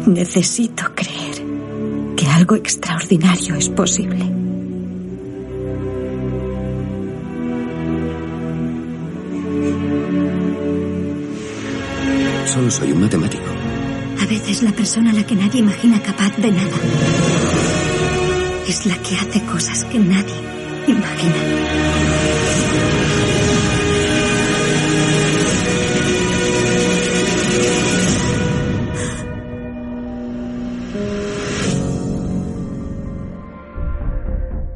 Necesito creer que algo extraordinario es posible. Solo soy un matemático. A veces la persona a la que nadie imagina capaz de nada es la que hace cosas que nadie imagina.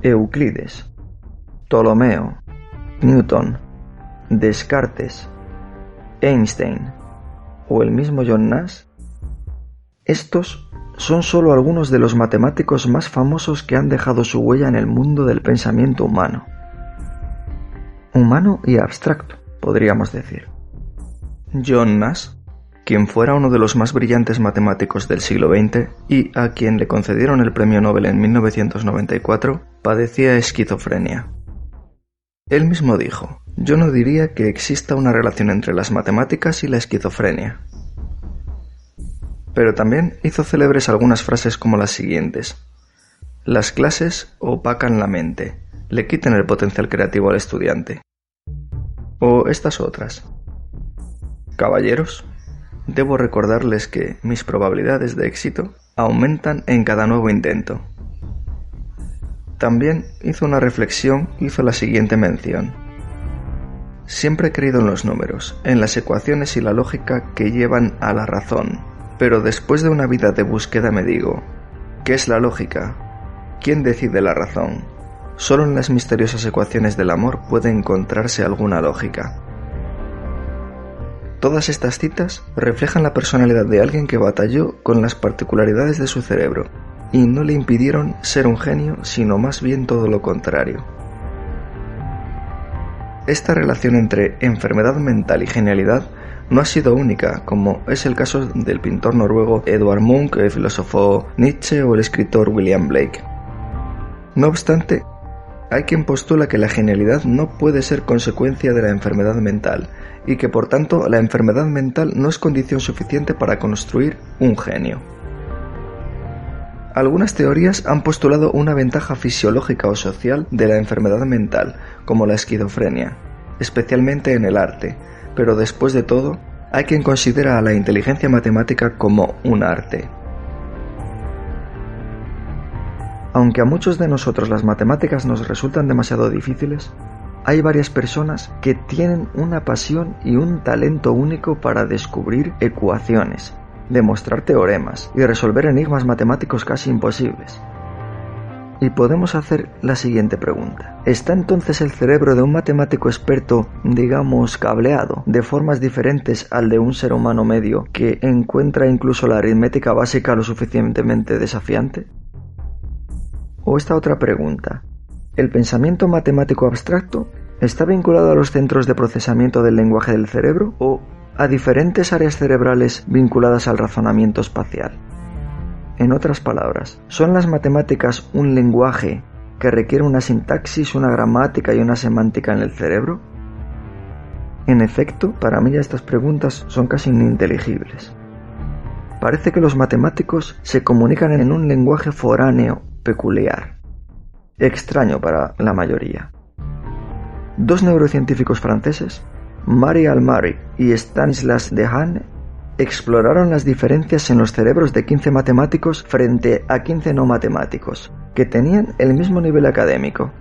Euclides, Ptolomeo, Newton, Descartes, Einstein o el mismo John Nash, estos son solo algunos de los matemáticos más famosos que han dejado su huella en el mundo del pensamiento humano. Humano y abstracto, podríamos decir. John Nash, quien fuera uno de los más brillantes matemáticos del siglo XX y a quien le concedieron el premio Nobel en 1994, padecía esquizofrenia. Él mismo dijo: "Yo no diría que exista una relación entre las matemáticas y la esquizofrenia". Pero también hizo célebres algunas frases como las siguientes: "Las clases opacan la mente, le quitan el potencial creativo al estudiante". O estas otras: "Caballeros, debo recordarles que mis probabilidades de éxito aumentan en cada nuevo intento". También hizo una reflexión, hizo la siguiente mención: "Siempre he creído en los números, en las ecuaciones y la lógica que llevan a la razón, pero después de una vida de búsqueda me digo, ¿qué es la lógica? ¿Quién decide la razón? Solo en las misteriosas ecuaciones del amor puede encontrarse alguna lógica". Todas estas citas reflejan la personalidad de alguien que batalló con las particularidades de su cerebro y no le impidieron ser un genio, sino más bien todo lo contrario. Esta relación entre enfermedad mental y genialidad no ha sido única, como es el caso del pintor noruego Edvard Munch, el filósofo Nietzsche o el escritor William Blake. No obstante, hay quien postula que la genialidad no puede ser consecuencia de la enfermedad mental y que por tanto la enfermedad mental no es condición suficiente para construir un genio. Algunas teorías han postulado una ventaja fisiológica o social de la enfermedad mental, como la esquizofrenia, especialmente en el arte, pero después de todo, hay quien considera a la inteligencia matemática como un arte. Aunque a muchos de nosotros las matemáticas nos resultan demasiado difíciles, hay varias personas que tienen una pasión y un talento único para descubrir ecuaciones, demostrar teoremas y resolver enigmas matemáticos casi imposibles. Y podemos hacer la siguiente pregunta: ¿está entonces el cerebro de un matemático experto, digamos, cableado, de formas diferentes al de un ser humano medio que encuentra incluso la aritmética básica lo suficientemente desafiante? O esta otra pregunta: ¿el pensamiento matemático abstracto está vinculado a los centros de procesamiento del lenguaje del cerebro o a diferentes áreas cerebrales vinculadas al razonamiento espacial? En otras palabras, ¿son las matemáticas un lenguaje que requiere una sintaxis, una gramática y una semántica en el cerebro? En efecto, para mí estas preguntas son casi ininteligibles. Parece que los matemáticos se comunican en un lenguaje foráneo, peculiar, extraño para la mayoría. Dos neurocientíficos franceses, Marie Almary y Stanislas Dehaene, exploraron las diferencias en los cerebros de 15 matemáticos frente a 15 no matemáticos, que tenían el mismo nivel académico.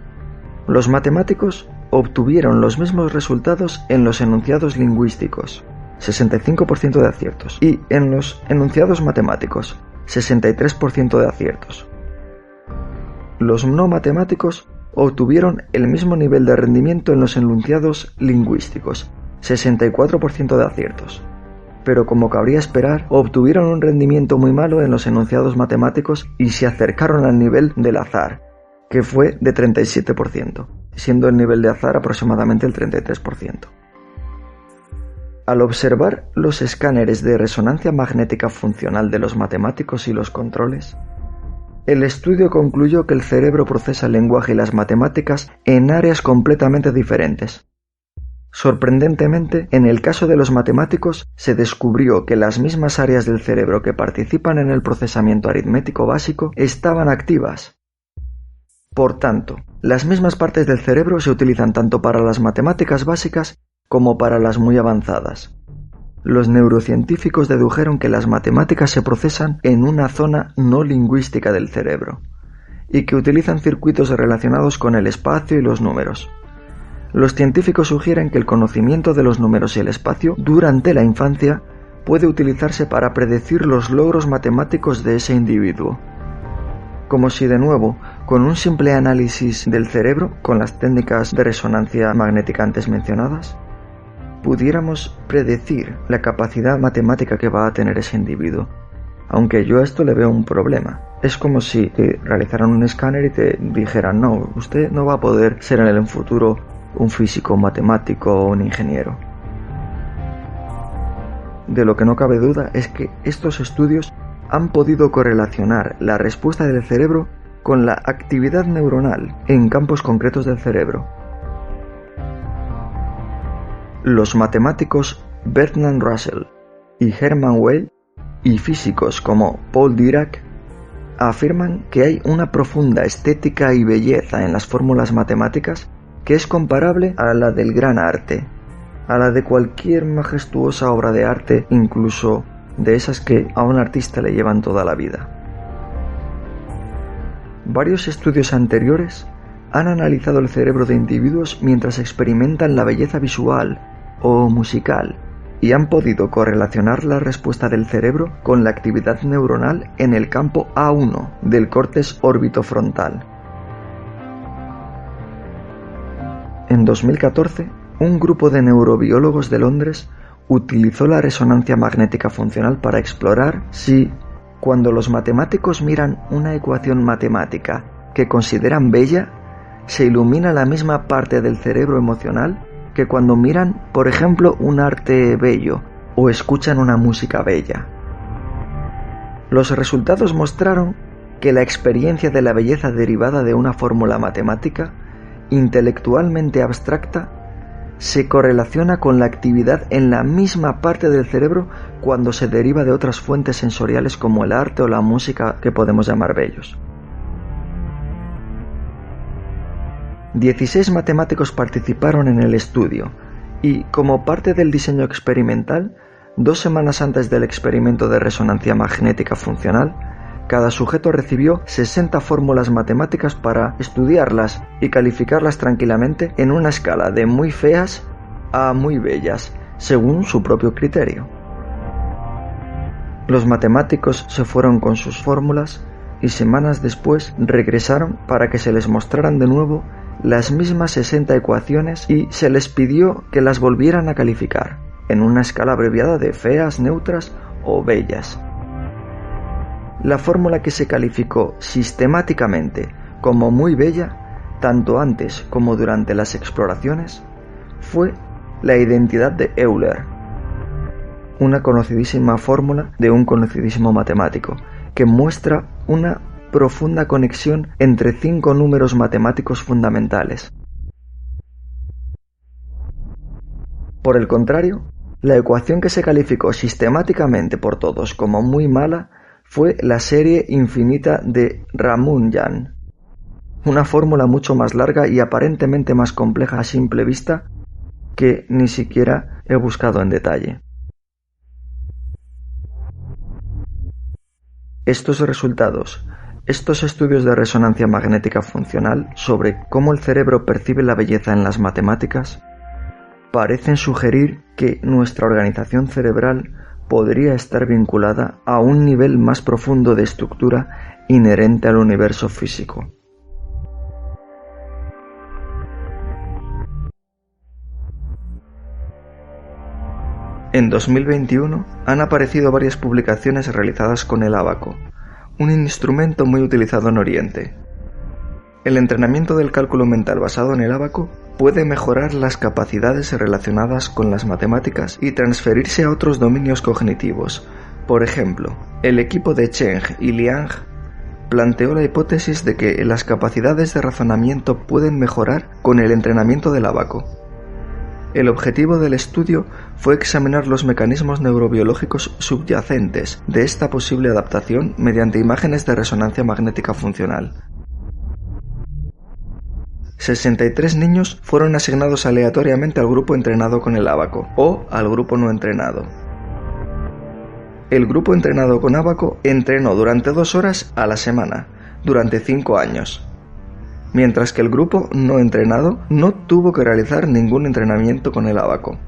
Los matemáticos obtuvieron los mismos resultados en los enunciados lingüísticos, 65% de aciertos, y en los enunciados matemáticos, 63% de aciertos. Los no matemáticos obtuvieron el mismo nivel de rendimiento en los enunciados lingüísticos, 64% de aciertos. Pero como cabría esperar, obtuvieron un rendimiento muy malo en los enunciados matemáticos y se acercaron al nivel del azar, que fue de 37%, siendo el nivel de azar aproximadamente el 33%. Al observar los escáneres de resonancia magnética funcional de los matemáticos y los controles, el estudio concluyó que el cerebro procesa el lenguaje y las matemáticas en áreas completamente diferentes. Sorprendentemente, en el caso de los matemáticos, se descubrió que las mismas áreas del cerebro que participan en el procesamiento aritmético básico estaban activas. Por tanto, las mismas partes del cerebro se utilizan tanto para las matemáticas básicas como para las muy avanzadas. Los neurocientíficos dedujeron que las matemáticas se procesan en una zona no lingüística del cerebro y que utilizan circuitos relacionados con el espacio y los números. Los científicos sugieren que el conocimiento de los números y el espacio durante la infancia puede utilizarse para predecir los logros matemáticos de ese individuo. Como si de nuevo, con un simple análisis del cerebro, con las técnicas de resonancia magnética antes mencionadas, pudiéramos predecir la capacidad matemática que va a tener ese individuo. Aunque yo a esto le veo un problema. Es como si te realizaran un escáner y te dijeran: no, usted no va a poder ser en el futuro un físico, un matemático o un ingeniero. De lo que no cabe duda es que estos estudios han podido correlacionar la respuesta del cerebro con la actividad neuronal en campos concretos del cerebro. Los matemáticos Bertrand Russell y Hermann Weyl y físicos como Paul Dirac afirman que hay una profunda estética y belleza en las fórmulas matemáticas que es comparable a la del gran arte, a la de cualquier majestuosa obra de arte, incluso de esas que a un artista le llevan toda la vida. Varios estudios anteriores han analizado el cerebro de individuos mientras experimentan la belleza visual o musical y han podido correlacionar la respuesta del cerebro con la actividad neuronal en el campo A1 del córtex orbitofrontal. En 2014, un grupo de neurobiólogos de Londres utilizó la resonancia magnética funcional para explorar si, cuando los matemáticos miran una ecuación matemática que consideran bella, se ilumina la misma parte del cerebro emocional que cuando miran, por ejemplo, un arte bello o escuchan una música bella. Los resultados mostraron que la experiencia de la belleza derivada de una fórmula matemática intelectualmente abstracta se correlaciona con la actividad en la misma parte del cerebro cuando se deriva de otras fuentes sensoriales como el arte o la música que podemos llamar bellos. 16 matemáticos participaron en el estudio y, como parte del diseño experimental, 2 semanas antes del experimento de resonancia magnética funcional, cada sujeto recibió 60 fórmulas matemáticas para estudiarlas y calificarlas tranquilamente en una escala de muy feas a muy bellas, según su propio criterio. Los matemáticos se fueron con sus fórmulas y semanas después regresaron para que se les mostraran de nuevo las mismas 60 ecuaciones y se les pidió que las volvieran a calificar en una escala abreviada de feas, neutras o bellas. La fórmula que se calificó sistemáticamente como muy bella, tanto antes como durante las exploraciones, fue la identidad de Euler, una conocidísima fórmula de un conocidísimo matemático, que muestra una profunda conexión entre 5 números matemáticos fundamentales. Por el contrario, la ecuación que se calificó sistemáticamente por todos como muy mala fue la serie infinita de Ramanujan, una fórmula mucho más larga y aparentemente más compleja a simple vista que ni siquiera he buscado en detalle. Estos resultados, estos estudios de resonancia magnética funcional sobre cómo el cerebro percibe la belleza en las matemáticas, parecen sugerir que nuestra organización cerebral podría estar vinculada a un nivel más profundo de estructura inherente al universo físico. En 2021 han aparecido varias publicaciones realizadas con el ábaco, un instrumento muy utilizado en Oriente. El entrenamiento del cálculo mental basado en el ábaco puede mejorar las capacidades relacionadas con las matemáticas y transferirse a otros dominios cognitivos. Por ejemplo, el equipo de Cheng y Liang planteó la hipótesis de que las capacidades de razonamiento pueden mejorar con el entrenamiento del ábaco. El objetivo del estudio fue examinar los mecanismos neurobiológicos subyacentes de esta posible adaptación mediante imágenes de resonancia magnética funcional. 63 niños fueron asignados aleatoriamente al grupo entrenado con el ábaco o al grupo no entrenado. El grupo entrenado con ábaco entrenó durante 2 horas a la semana, durante 5 años, mientras que el grupo no entrenado no tuvo que realizar ningún entrenamiento con el ábaco.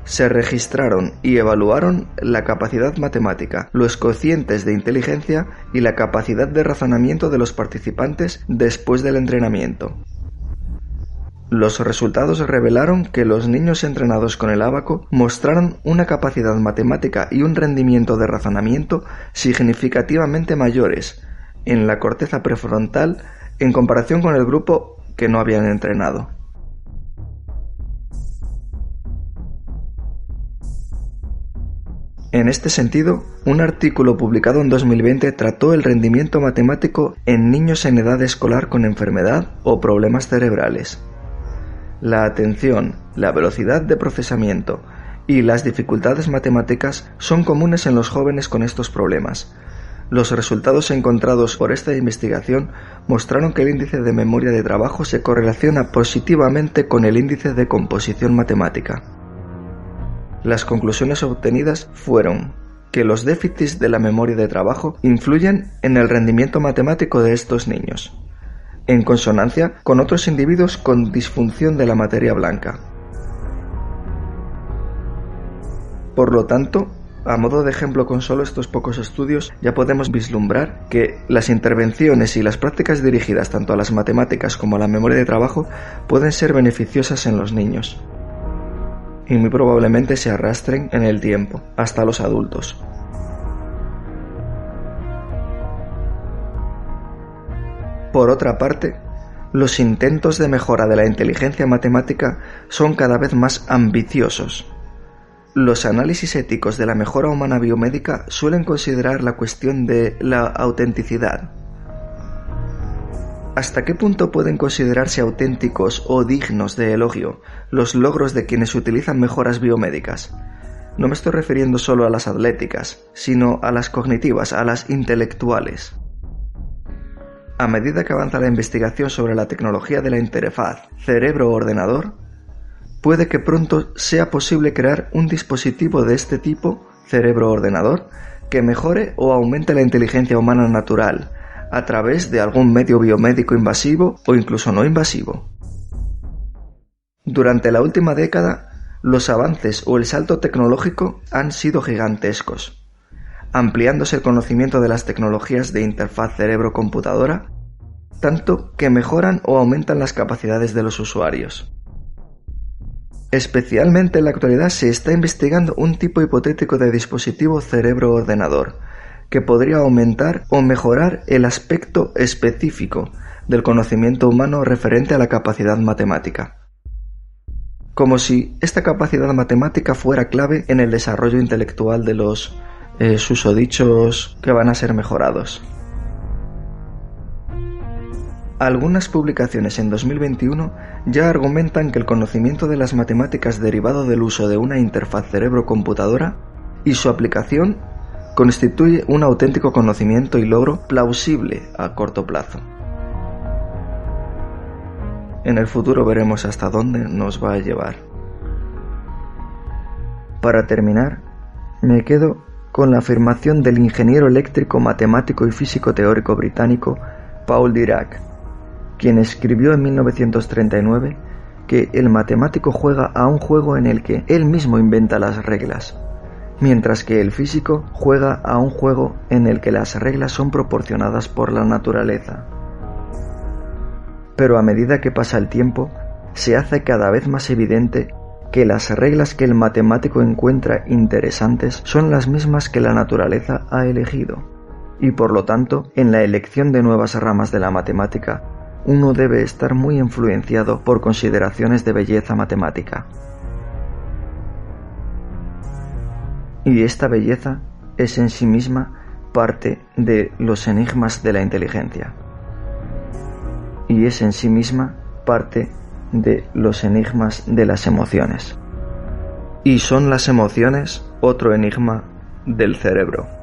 Se registraron y evaluaron la capacidad matemática, los cocientes de inteligencia y la capacidad de razonamiento de los participantes después del entrenamiento. Los resultados revelaron que los niños entrenados con el ábaco mostraron una capacidad matemática y un rendimiento de razonamiento significativamente mayores en la corteza prefrontal en comparación con el grupo que no habían entrenado. En este sentido, un artículo publicado en 2020 trató el rendimiento matemático en niños en edad escolar con enfermedad o problemas cerebrales. La atención, la velocidad de procesamiento y las dificultades matemáticas son comunes en los jóvenes con estos problemas. Los resultados encontrados por esta investigación mostraron que el índice de memoria de trabajo se correlaciona positivamente con el índice de composición matemática. Las conclusiones obtenidas fueron que los déficits de la memoria de trabajo influyen en el rendimiento matemático de estos niños, en consonancia con otros individuos con disfunción de la materia blanca. Por lo tanto, a modo de ejemplo con solo estos pocos estudios, ya podemos vislumbrar que las intervenciones y las prácticas dirigidas tanto a las matemáticas como a la memoria de trabajo pueden ser beneficiosas en los niños, y muy probablemente se arrastren en el tiempo, hasta los adultos. Por otra parte, los intentos de mejora de la inteligencia matemática son cada vez más ambiciosos. Los análisis éticos de la mejora humana biomédica suelen considerar la cuestión de la autenticidad. ¿Hasta qué punto pueden considerarse auténticos o dignos de elogio los logros de quienes utilizan mejoras biomédicas? No me estoy refiriendo solo a las atléticas, sino a las cognitivas, a las intelectuales. A medida que avanza la investigación sobre la tecnología de la interfaz cerebro-ordenador, puede que pronto sea posible crear un dispositivo de este tipo, cerebro-ordenador, que mejore o aumente la inteligencia humana natural, a través de algún medio biomédico invasivo o incluso no invasivo. Durante la última década, los avances o el salto tecnológico han sido gigantescos, ampliándose el conocimiento de las tecnologías de interfaz cerebro-computadora, tanto que mejoran o aumentan las capacidades de los usuarios. Especialmente en la actualidad se está investigando un tipo hipotético de dispositivo cerebro-ordenador, que podría aumentar o mejorar el aspecto específico del conocimiento humano referente a la capacidad matemática. Como si esta capacidad matemática fuera clave en el desarrollo intelectual de los susodichos que van a ser mejorados. Algunas publicaciones en 2021 ya argumentan que el conocimiento de las matemáticas derivado del uso de una interfaz cerebro-computadora y su aplicación constituye un auténtico conocimiento y logro plausible a corto plazo. En el futuro veremos hasta dónde nos va a llevar. Para terminar, me quedo con la afirmación del ingeniero eléctrico, matemático y físico teórico británico Paul Dirac, quien escribió en 1939 que el matemático juega a un juego en el que él mismo inventa las reglas, mientras que el físico juega a un juego en el que las reglas son proporcionadas por la naturaleza. Pero a medida que pasa el tiempo, se hace cada vez más evidente que las reglas que el matemático encuentra interesantes son las mismas que la naturaleza ha elegido, y por lo tanto, en la elección de nuevas ramas de la matemática, uno debe estar muy influenciado por consideraciones de belleza matemática. Y esta belleza es en sí misma parte de los enigmas de la inteligencia. Y es en sí misma parte de los enigmas de las emociones. Y son las emociones otro enigma del cerebro.